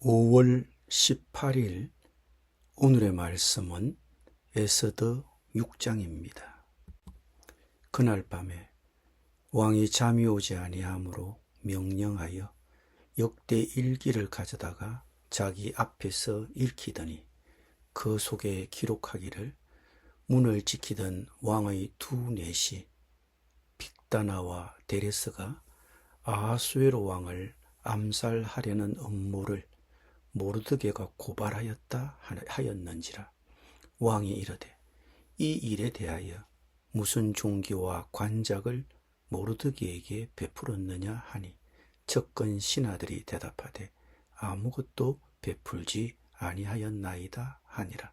5월 18일 오늘의 말씀은 에스더 6장입니다. 그날 밤에 왕이 잠이 오지 아니하므로 명령하여 역대 일기를 가져다가 자기 앞에서 읽히더니 그 속에 기록하기를 문을 지키던 왕의 두 넷이 빅다나와 데레스가 아하수에로 왕을 암살하려는 음모를 모르드게가 고발하였다 하였는지라. 왕이 이르되 이 일에 대하여 무슨 종기와 관작을 모르드게에게 베풀었느냐 하니 접근 신하들이 대답하되 아무것도 베풀지 아니하였나이다 하니라.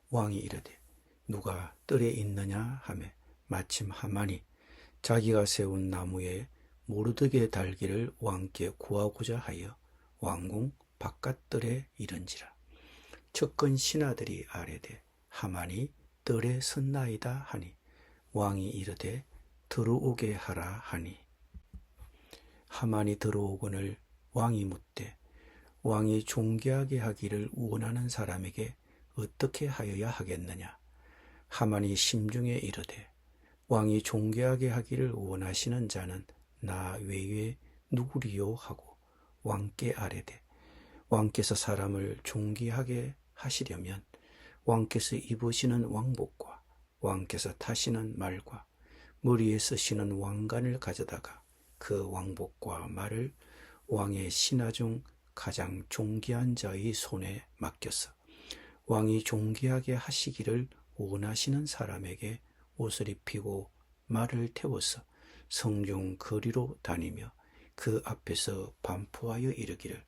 왕이 이르되 누가 뜰에 있느냐 하매 마침 하만이 자기가 세운 나무에 모르드게 달기를 왕께 구하고자 하여 왕궁 바깥뜰에 이른지라. 접근 신하들이 아뢰되 하만이 뜰에 섰나이다 하니 왕이 이르되 들어오게 하라 하니 하만이 들어오거늘 왕이 묻되 왕이 존귀하게 하기를 원하는 사람에게 어떻게 하여야 하겠느냐. 하만이 심중에 이르되 왕이 존귀하게 하기를 원하시는 자는 나 외에 누구리요 하고 왕께 아뢰되 왕께서 사람을 존귀하게 하시려면 왕께서 입으시는 왕복과 왕께서 타시는 말과 머리에 쓰시는 왕관을 가져다가 그 왕복과 말을 왕의 신하 중 가장 존귀한 자의 손에 맡겨서 왕이 존귀하게 하시기를 원하시는 사람에게 옷을 입히고 말을 태워서 성중 거리로 다니며 그 앞에서 반포하여 이르기를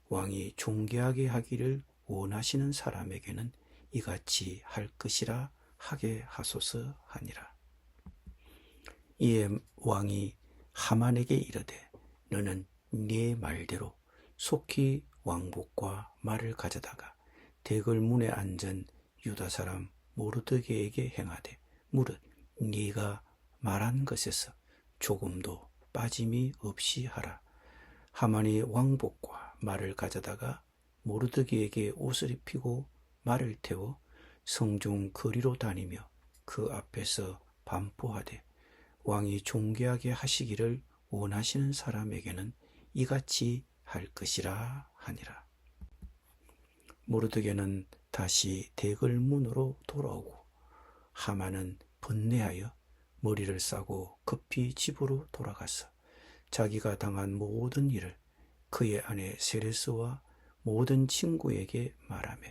왕이 존귀하게 하기를 원하시는 사람에게는 이같이 할 것이라 하게 하소서 하니라. 이에 왕이 하만에게 이르되 너는 네 말대로 속히 왕복과 말을 가져다가 대궐 문에 앉은 유다 사람 모르드게에게 행하되 무릇 네가 말한 것에서 조금도 빠짐이 없이 하라. 하만이 왕복과 말을 가져다가 모르드게에게 옷을 입히고 말을 태워 성중 거리로 다니며 그 앞에서 반포하되 왕이 존귀하게 하시기를 원하시는 사람에게는 이같이 할 것이라 하니라. 모르드게는 다시 대궐 문으로 돌아오고 하만은 번뇌하여 머리를 싸고 급히 집으로 돌아가서 자기가 당한 모든 일을 그의 아내 세레스와 모든 친구에게 말하며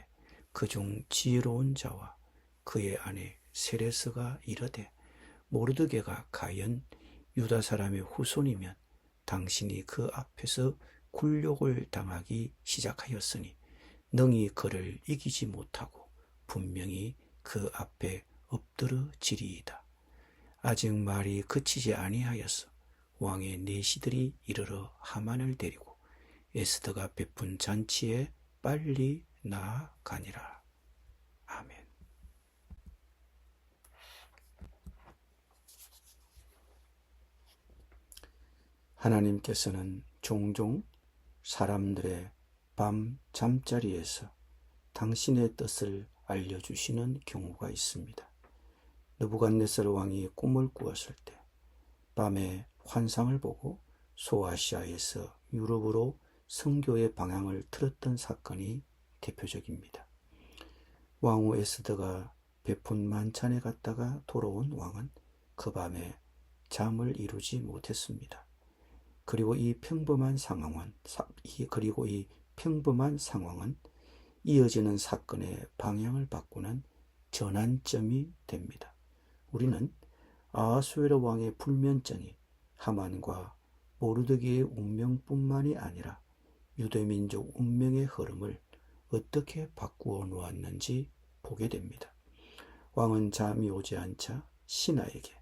그중 지혜로운 자와 그의 아내 세레스가 이르되 모르드게가 과연 유다 사람의 후손이면 당신이 그 앞에서 굴욕을 당하기 시작하였으니 능히 그를 이기지 못하고 분명히 그 앞에 엎드러지리이다. 아직 말이 그치지 아니하였어 왕의 내시들이 이르러 하만을 데리고 에스더가 베푼 잔치에 빨리 나아가니라. 아멘. 하나님께서는 종종 사람들의 밤 잠자리에서 당신의 뜻을 알려주시는 경우가 있습니다. 느부갓네살 왕이 꿈을 꾸었을 때 밤에 환상을 보고 소아시아에서 유럽으로 선교의 방향을 틀었던 사건이 대표적입니다. 왕후 에스더가 베푼 만찬에 갔다가 돌아온 왕은 그 밤에 잠을 이루지 못했습니다. 그리고 이 평범한 상황은 이어지는 사건의 방향을 바꾸는 전환점이 됩니다. 우리는 아하수에로 왕의 불면증이 하만과 모르드게의 운명뿐만이 아니라 유대민족 운명의 흐름을 어떻게 바꾸어 놓았는지 보게 됩니다. 왕은 잠이 오지 않자 신하에게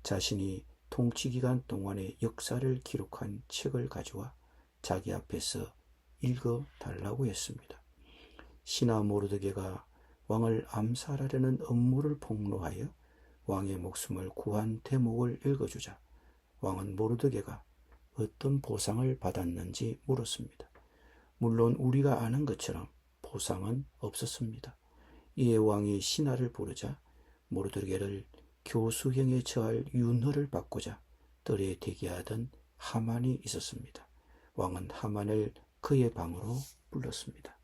자신이 통치기간 동안의 역사를 기록한 책을 가져와 자기 앞에서 읽어달라고 했습니다. 신하 모르드게가 왕을 암살하려는 음모를 폭로하여 왕의 목숨을 구한 대목을 읽어주자 왕은 모르드게가 어떤 보상을 받았는지 물었습니다. 물론 우리가 아는 것처럼 보상은 없었습니다. 이에 왕이 신하를 부르자 모르드게를 교수형에 처할 윤허를 받고자 뜰에 대기하던 하만이 있었습니다. 왕은 하만을 그의 방으로 불렀습니다.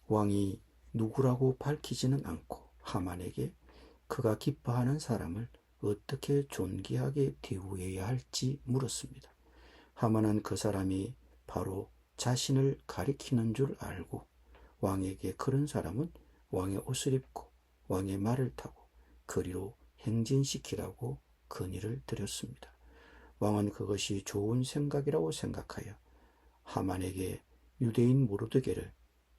왕이 누구라고 밝히지는 않고 하만에게 그가 기뻐하는 사람을 어떻게 존귀하게 대우해야 할지 물었습니다. 하만은 그 사람이 바로 자신을 가리키는 줄 알고 왕에게 그런 사람은 왕의 옷을 입고 왕의 말을 타고 거리로 행진시키라고 건의를 드렸습니다. 왕은 그것이 좋은 생각이라고 생각하여 하만에게 유대인 모르드게를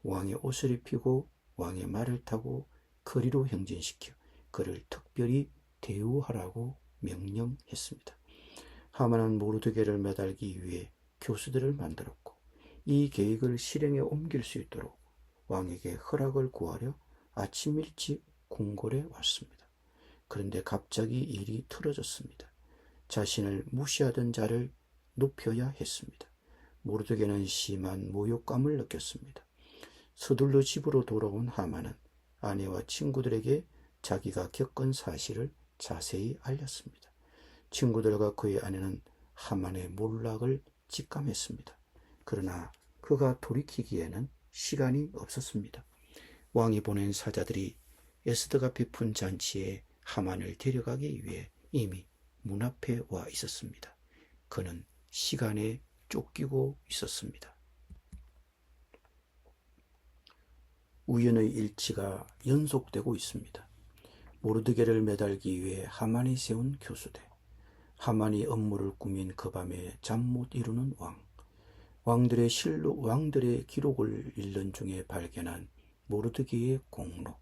왕의 옷을 입히고 왕의 말을 타고 거리로 행진시켜 그를 특별히 대우하라고 명령했습니다. 하만은 모르드게를 매달기 위해 교수들을 만들었고 이 계획을 실행에 옮길 수 있도록 왕에게 허락을 구하려 아침 일찍 궁궐에 왔습니다. 그런데 갑자기 일이 틀어졌습니다. 자신을 무시하던 자를 높여야 했습니다. 모르드게는 심한 모욕감을 느꼈습니다. 서둘러 집으로 돌아온 하만은 아내와 친구들에게 자기가 겪은 사실을 자세히 알렸습니다. 친구들과 그의 아내는 하만의 몰락을 직감했습니다. 그러나 그가 돌이키기에는 시간이 없었습니다. 왕이 보낸 사자들이 에스더가 베푼 잔치에 하만을 데려가기 위해 이미 문 앞에 와 있었습니다. 그는 시간에 쫓기고 있었습니다. 우연의 일치가 연속되고 있습니다. 모르드게를 매달기 위해 하만이 세운 교수대, 하만이 업무를 꾸민 그 밤에 잠 못 이루는 왕, 왕들의 기록을 읽는 중에 발견한 모르드게의 공로,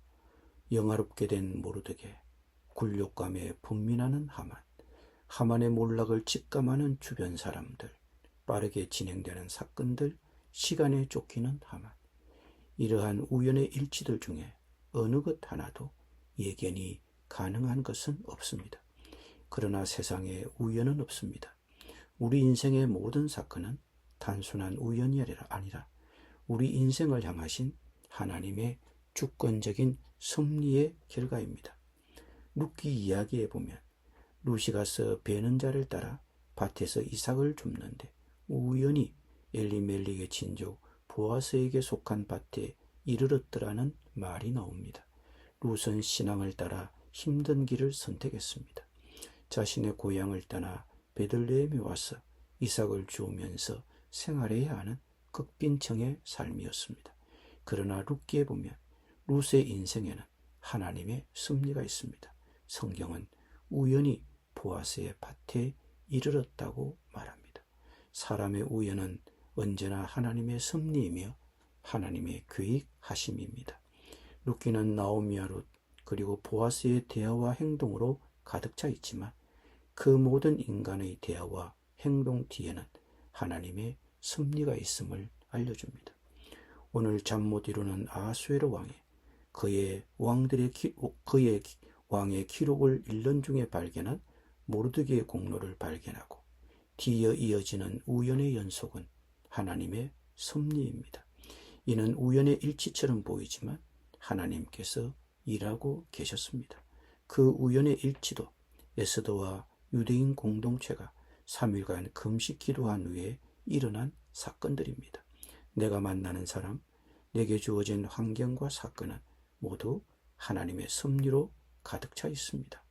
영화롭게 된 모르드게, 굴욕감에 분민하는 하만, 하만의 몰락을 직감하는 주변 사람들, 빠르게 진행되는 사건들, 시간에 쫓기는 하만. 이러한 우연의 일치들 중에 어느 것 하나도 예견이 가능한 것은 없습니다. 그러나 세상에 우연은 없습니다. 우리 인생의 모든 사건은 단순한 우연이 아니라 우리 인생을 향하신 하나님의 주권적인 섭리의 결과입니다. 룻기 이야기에 보면 룻이 가서 베는 자를 따라 밭에서 이삭을 줍는데 우연히 엘리멜렉의 친족 보아스에게 속한 밭에 이르렀더라는 말이 나옵니다. 룻은 신앙을 따라 힘든 길을 선택했습니다. 자신의 고향을 떠나 베들레헴에 와서 이삭을 주우면서 생활해야 하는 극빈청의 삶이었습니다. 그러나 룻기에 보면 룻의 인생에는 하나님의 섭리가 있습니다. 성경은 우연히 보아스의 밭에 이르렀다고 말합니다. 사람의 우연은 언제나 하나님의 섭리이며 하나님의 계획하심입니다. 룻기는 나오미와 룻 그리고 보아스의 대화와 행동으로 가득 차 있지만 그 모든 인간의 대화와 행동 뒤에는 하나님의 섭리가 있음을 알려줍니다. 오늘 잠 못 이루는 아하수에로 왕이 그의 왕의 기록을 읽는 중에 발견한 모르드게의 공로를 발견하고 뒤이어 이어지는 우연의 연속은 하나님의 섭리입니다. 이는 우연의 일치처럼 보이지만 하나님께서 일하고 계셨습니다. 그 우연의 일치도 에스더와 유대인 공동체가 3일간 금식 기도한 후에 일어난 사건들입니다. 내가 만나는 사람, 내게 주어진 환경과 사건은 모두 하나님의 섭리로 가득 차 있습니다.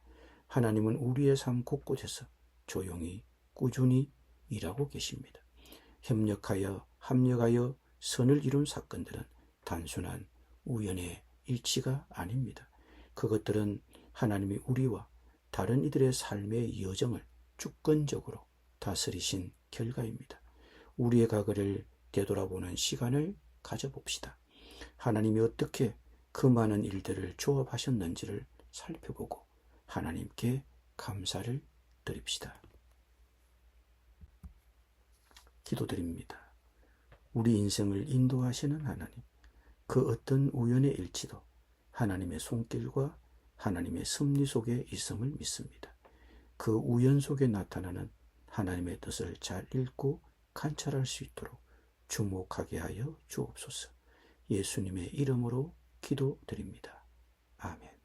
하나님은 우리의 삶 곳곳에서 조용히 꾸준히 일하고 계십니다. 합력하여 선을 이룬 사건들은 단순한 우연의 일치가 아닙니다. 그것들은 하나님이 우리와 다른 이들의 삶의 여정을 주권적으로 다스리신 결과입니다. 우리의 과거를 되돌아보는 시간을 가져봅시다. 하나님이 어떻게 그 많은 일들을 조합하셨는지를 살펴보고 하나님께 감사를 드립시다. 기도드립니다. 우리 인생을 인도하시는 하나님, 그 어떤 우연의 일치도 하나님의 손길과 하나님의 섭리 속에 있음을 믿습니다. 그 우연 속에 나타나는 하나님의 뜻을 잘 읽고 관찰할 수 있도록 주목하게 하여 주옵소서. 예수님의 이름으로 기도드립니다. 아멘.